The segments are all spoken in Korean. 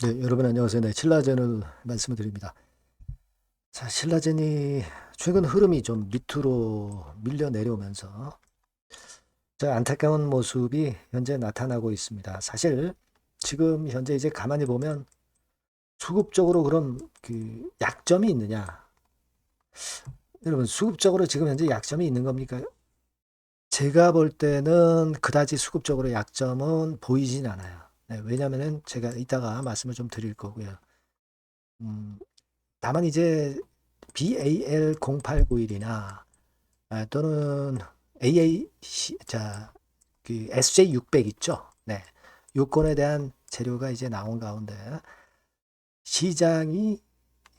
네, 여러분 안녕하세요. 네, 신라젠을 말씀을 드립니다. 자, 신라젠이 최근 흐름이 좀 밑으로 밀려 내려오면서 안타까운 모습이 현재 나타나고 있습니다. 사실 지금 현재 이제 가만히 보면 수급적으로 그런 그 약점이 있느냐? 여러분 수급적으로 지금 현재 약점이 있는 겁니까? 제가 볼 때는 그다지 수급적으로 약점은 보이진 않아요. 네, 왜냐면은 제가 이따가 말씀을 좀 드릴 거고요. 음, 다만 이제 BAL0891이나 또는 SJ600 있죠. 네. 요건에 대한 재료가 이제 나온 가운데 시장이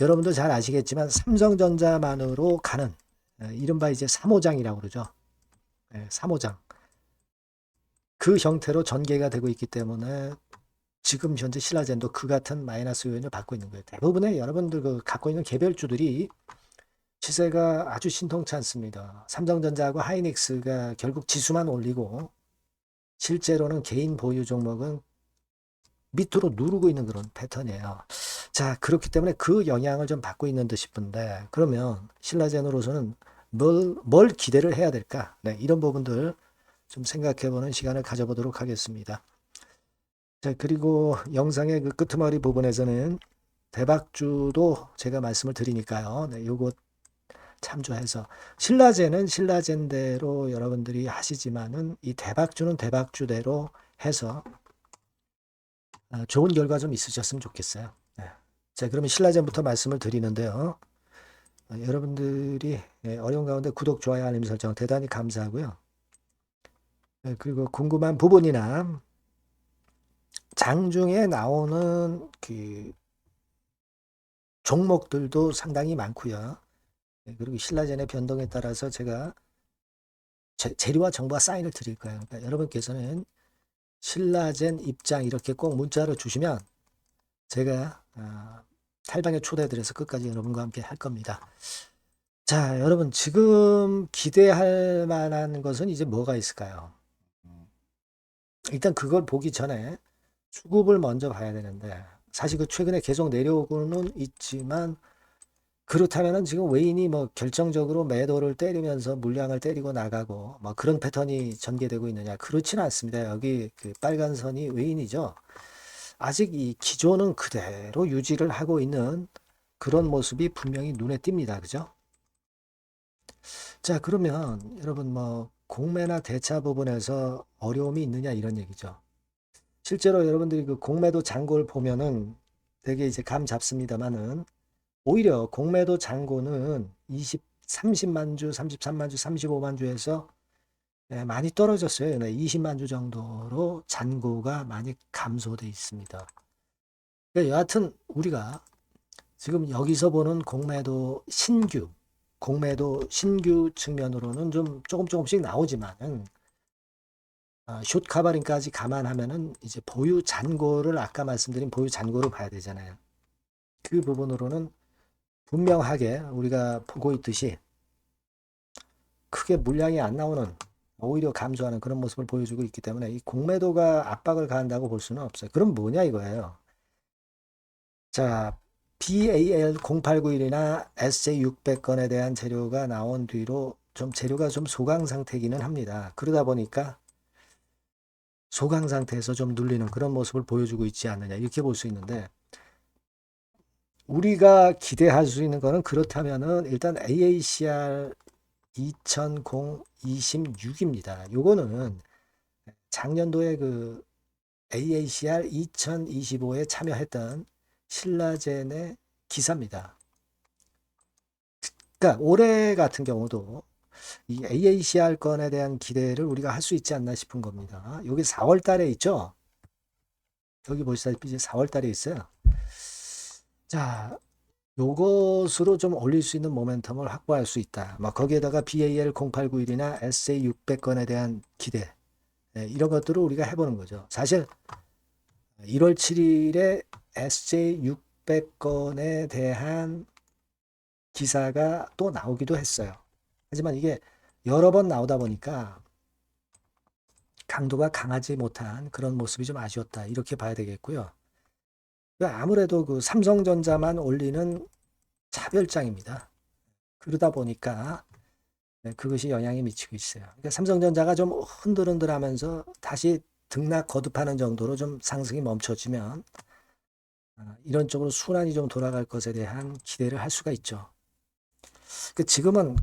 여러분도 잘 아시겠지만 삼성전자만으로 가는 이른바 이제 3호장이라고 그러죠. 3호장. 그 형태로 전개가 되고 있기 때문에 지금 현재 신라젠도 그 같은 마이너스 요인을 받고 있는 거예요. 대부분의 여러분들 그 갖고 있는 개별주들이 시세가 아주 신통치 않습니다. 삼성전자하고 하이닉스가 결국 지수만 올리고 실제로는 개인 보유 종목은 밑으로 누르고 있는 그런 패턴이에요. 자, 그렇기 때문에 그 영향을 좀 받고 있는 듯 싶은데 그러면 신라젠으로서는 뭘 기대를 해야 될까? 네, 이런 부분들 좀 생각해보는 시간을 가져보도록 하겠습니다. 자, 그리고 영상의 그 끄트머리 부분에서는 대박주도 제가 말씀을 드리니까요. 네, 요거 참조해서 신라젠은 신라젠대로 여러분들이 하시지만은 이 대박주는 대박주대로 해서 좋은 결과 좀 있으셨으면 좋겠어요. 네. 자, 그러면 신라젠부터 말씀을 드리는데요. 여러분들이 어려운 가운데 구독, 좋아요, 알림 설정 대단히 감사하고요. 그리고 궁금한 부분이나 장중에 나오는 그 종목들도 상당히 많고요. 그리고 신라젠의 변동에 따라서 제가 재료와 정보와 사인을 드릴 거예요. 그러니까 여러분께서는 신라젠 입장 이렇게 꼭 문자로 주시면 제가 탈방에 초대해드려서 끝까지 여러분과 함께 할 겁니다. 자, 여러분 지금 기대할 만한 것은 이제 뭐가 있을까요? 일단 그걸 보기 전에 수급을 먼저 봐야 되는데 사실 그 최근에 계속 내려오고는 있지만 그렇다면은 지금 외인이 뭐 결정적으로 매도를 때리면서 물량을 때리고 나가고 뭐 그런 패턴이 전개되고 있느냐? 그렇지는 않습니다. 여기 그 빨간 선이 외인이죠. 아직 이 기조는 그대로 유지를 하고 있는 그런 모습이 분명히 눈에 띕니다. 그죠? 자, 그러면 여러분 뭐 공매나 대차 부분에서 어려움이 있느냐 이런 얘기죠. 실제로 여러분들이 그 공매도 잔고를 보면은 되게 이제 감 잡습니다만은 오히려 공매도 잔고는 30만 주, 33만 주, 35만 주에서 많이 떨어졌어요. 20만 주 정도로 잔고가 많이 감소돼 있습니다. 그러니까 여하튼 우리가 지금 여기서 보는 공매도 신규 측면으로는 좀 조금씩 나오지만은 숏 카바링까지 감안하면은 이제 보유 잔고를 아까 말씀드린 보유 잔고를 봐야 되잖아요. 그 부분으로는 분명하게 우리가 보고 있듯이 크게 물량이 안 나오는 오히려 감소하는 그런 모습을 보여주고 있기 때문에 이 공매도가 압박을 가한다고 볼 수는 없어요. 그럼 뭐냐 이거예요. 자, BAL0891이나 SJ600건에 대한 재료가 나온 뒤로 좀 재료가 좀 소강 상태이기는 합니다. 그러다 보니까 소강 상태에서 좀 눌리는 그런 모습을 보여주고 있지 않느냐 이렇게 볼 수 있는데 우리가 기대할 수 있는 거는 그렇다면은 일단 AACR 2026입니다. 요거는 작년도에 그 AACR 2025에 참여했던 신라젠의 기사입니다. 그러니까 올해 같은 경우도 이 AACR 건에 대한 기대를 우리가 할 수 있지 않나 싶은 겁니다. 여기 4월 달에 있죠? 여기 보시다시피 이제 4월 달에 있어요. 자, 요것으로 좀 올릴 수 있는 모멘텀을 확보할 수 있다. 막 거기에다가 BAL0891이나 SA600건에 대한 기대 이런 것들을 우리가 해보는 거죠. 사실 1월 7일에 SJ600건에 대한 기사가 또 나오기도 했어요. 하지만 이게 여러 번 나오다 보니까 강도가 강하지 못한 그런 모습이 좀 아쉬웠다. 이렇게 봐야 되겠고요. 아무래도 그 삼성전자만 올리는 차별장입니다. 그러다 보니까 그것이 영향이 미치고 있어요. 그러니까 삼성전자가 좀 흔들흔들하면서 다시 등락 거듭하는 정도로 좀 상승이 멈춰지면 이런 쪽으로 순환이 좀 돌아갈 것에 대한 기대를 할 수가 있죠. 지금은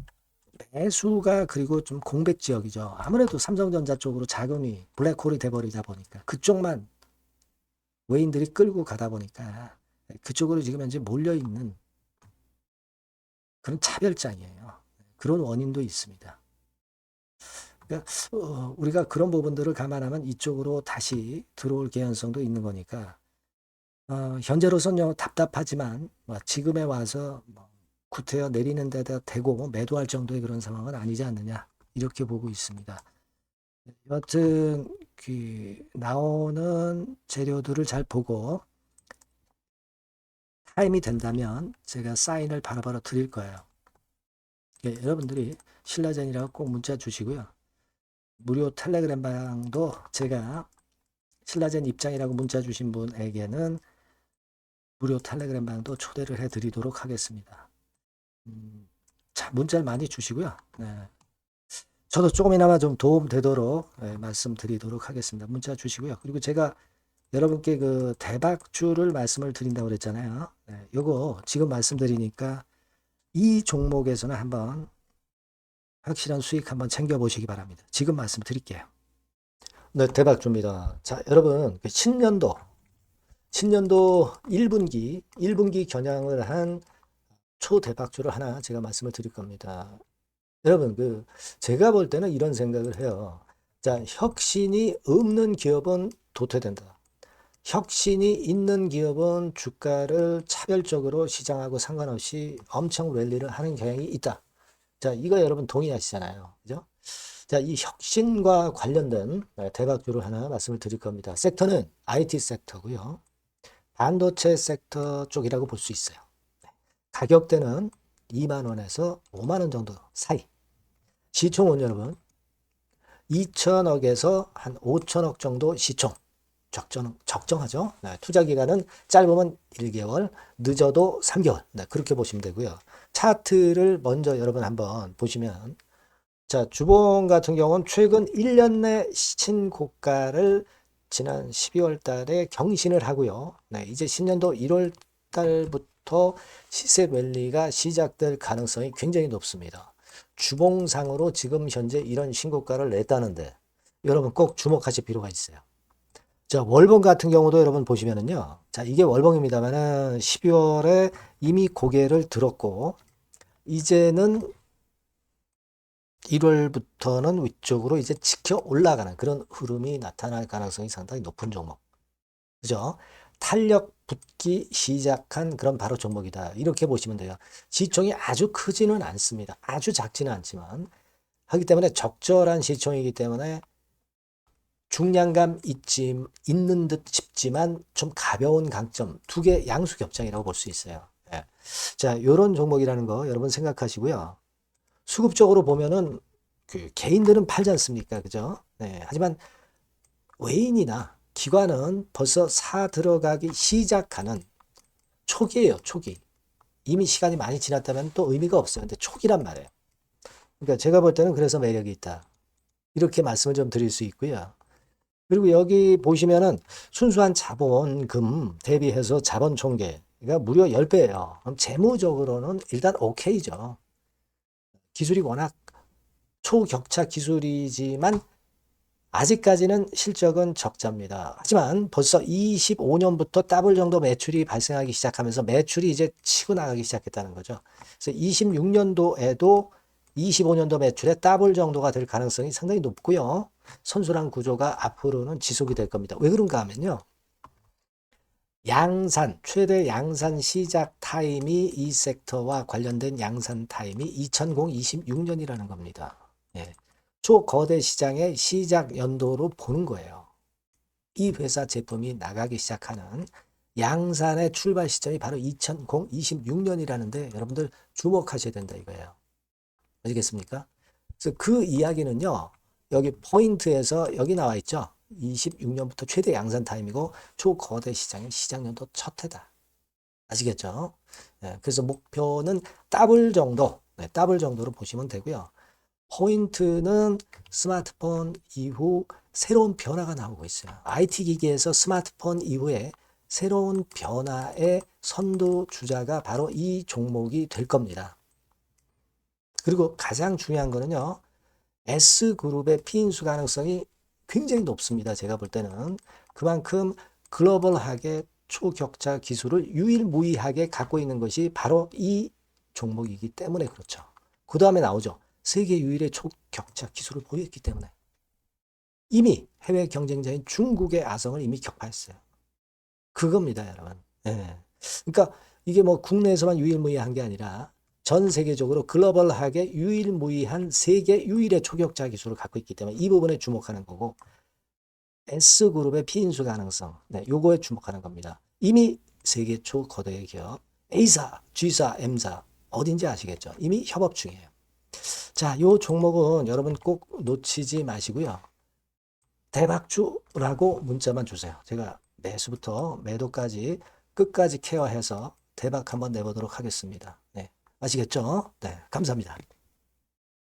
매수가 그리고 좀 공백 지역이죠. 아무래도 삼성전자 쪽으로 자금이 블랙홀이 돼버리다 보니까 그쪽만 외인들이 끌고 가다 보니까 그쪽으로 지금 현재 몰려있는 그런 차별장이에요. 그런 원인도 있습니다. 그러니까 우리가 그런 부분들을 감안하면 이쪽으로 다시 들어올 개연성도 있는 거니까 현재로서는 답답하지만 지금에 와서 구태여 내리는 데다 대고 매도할 정도의 그런 상황은 아니지 않느냐 이렇게 보고 있습니다. 여하튼 나오는 재료들을 잘 보고 타임이 된다면 제가 사인을 바로바로 드릴 거예요. 여러분들이 신라젠이라고 꼭 문자 주시고요. 무료 텔레그램 방도 제가 신라젠 입장이라고 문자 주신 분에게는 무료 텔레그램 방도 초대를 해드리도록 하겠습니다. 자, 문자를 많이 주시고요. 네. 저도 조금이나마 좀 도움 되도록 말씀드리도록 하겠습니다. 문자 주시고요. 그리고 제가 여러분께 그 대박주를 말씀을 드린다고 그랬잖아요. 요거 지금 말씀드리니까 이 종목에서는 한번 확실한 수익 한번 챙겨보시기 바랍니다. 지금 말씀드릴게요. 네, 대박주입니다. 자, 여러분 신년도 1분기 겨냥을 한 초대박주를 하나 제가 말씀을 드릴 겁니다. 여러분 제가 볼 때는 이런 생각을 해요. 자, 혁신이 없는 기업은 도태된다. 혁신이 있는 기업은 주가를 차별적으로 시장하고 상관없이 엄청 랠리를 하는 경향이 있다. 자, 이거 여러분 동의하시잖아요. 그죠? 자, 이 혁신과 관련된 대박주를 하나 말씀을 드릴 겁니다. 섹터는 IT 섹터고요. 반도체 섹터 쪽이라고 볼 수 있어요. 가격대는 2만원에서 5만원 정도 사이. 시총은 여러분 2천억에서 한 5천억 정도 시총. 적정하죠. 투자 기간은 짧으면 1개월, 늦어도 3개월. 그렇게 보시면 되고요. 차트를 먼저 여러분 한번 보시면 자, 주봉 같은 경우는 최근 1년 내 신고가를 지난 12월 달에 경신을 하고요. 이제 신년도 1월 달부터 시세 랠리가 시작될 가능성이 굉장히 높습니다. 주봉상으로 지금 현재 이런 신고가를 냈다는데 여러분 꼭 주목하실 필요가 있어요. 자, 월봉 같은 경우도 여러분 보시면은요. 자, 이게 월봉입니다만은 12월에 이미 고개를 들었고 이제는 1월부터는 위쪽으로 이제 지켜 올라가는 그런 흐름이 나타날 가능성이 상당히 높은 종목. 그죠? 탄력 붙기 시작한 그런 바로 종목이다. 이렇게 보시면 돼요. 시총이 아주 크지는 않습니다. 아주 작지는 않지만 하기 때문에 적절한 시총이기 때문에 중량감 있는 듯 싶지만 좀 가벼운 강점 두 개 양수 겹장이라고 볼 수 있어요. 자, 이런 종목이라는 거 여러분 생각하시고요. 수급적으로 보면은 개인들은 팔지 않습니까? 그죠? 하지만 외인이나 기관은 벌써 사 들어가기 시작하는 초기예요, 초기. 이미 시간이 많이 지났다면 또 의미가 없어요. 근데 초기란 말이에요. 그러니까 제가 볼 때는 그래서 매력이 있다. 이렇게 말씀을 좀 드릴 수 있고요. 그리고 여기 보시면은 순수한 자본금 대비해서 자본 총계가 무려 10배예요. 그럼 재무적으로는 일단 오케이죠. 기술이 워낙 초격차 기술이지만 아직까지는 실적은 적자입니다. 하지만 벌써 25년부터 더블 정도 매출이 발생하기 시작하면서 매출이 이제 치고 나가기 시작했다는 거죠. 그래서 26년도에도 25년도 매출의 더블 정도가 될 가능성이 상당히 높고요. 선순환 구조가 앞으로는 지속이 될 겁니다. 왜 그런가 하면요. 최대 양산 시작 타임이 이 섹터와 관련된 양산 타임이 2026년이라는 겁니다. 초거대 시장의 시작 연도로 보는 거예요. 이 회사 제품이 나가기 시작하는 양산의 출발 시점이 바로 2026년이라는데 여러분들 주목하셔야 된다 이거예요. 아시겠습니까? 그래서 그 이야기는요. 여기 포인트에서 여기 나와 있죠. 26년부터 최대 양산 타임이고 초거대 시장의 시장연도 첫 해다. 아시겠죠? 예, 그래서 목표는 더블 정도, 네, 더블 정도로 보시면 되고요. 포인트는 스마트폰 이후 새로운 변화가 나오고 있어요. IT 기기에서 스마트폰 이후에 새로운 변화의 선두주자가 바로 이 종목이 될 겁니다. 그리고 가장 중요한 거는요. S그룹의 피인수 가능성이 굉장히 높습니다. 제가 볼 때는. 그만큼 글로벌하게 초격차 기술을 유일무이하게 갖고 있는 것이 바로 이 종목이기 때문에 그렇죠. 그 다음에 나오죠. 세계 유일의 초격차 기술을 보였기 때문에. 이미 해외 경쟁자인 중국의 아성을 이미 격파했어요. 그겁니다, 여러분. 예. 그러니까 이게 뭐 국내에서만 유일무이한 게 아니라 전 세계적으로 글로벌하게 유일무이한 세계 유일의 초격차 기술을 갖고 있기 때문에 이 부분에 주목하는 거고 S그룹의 피인수 가능성, 네, 요거에 주목하는 겁니다. 이미 세계 초거대 기업 A사, G사, M사 어딘지 아시겠죠? 이미 협업 중이에요. 자, 요 종목은 여러분 꼭 놓치지 마시고요. 대박주라고 문자만 주세요. 제가 매수부터 매도까지 끝까지 케어해서 대박 한번 내보도록 하겠습니다. 네, 아시겠죠? 네, 감사합니다.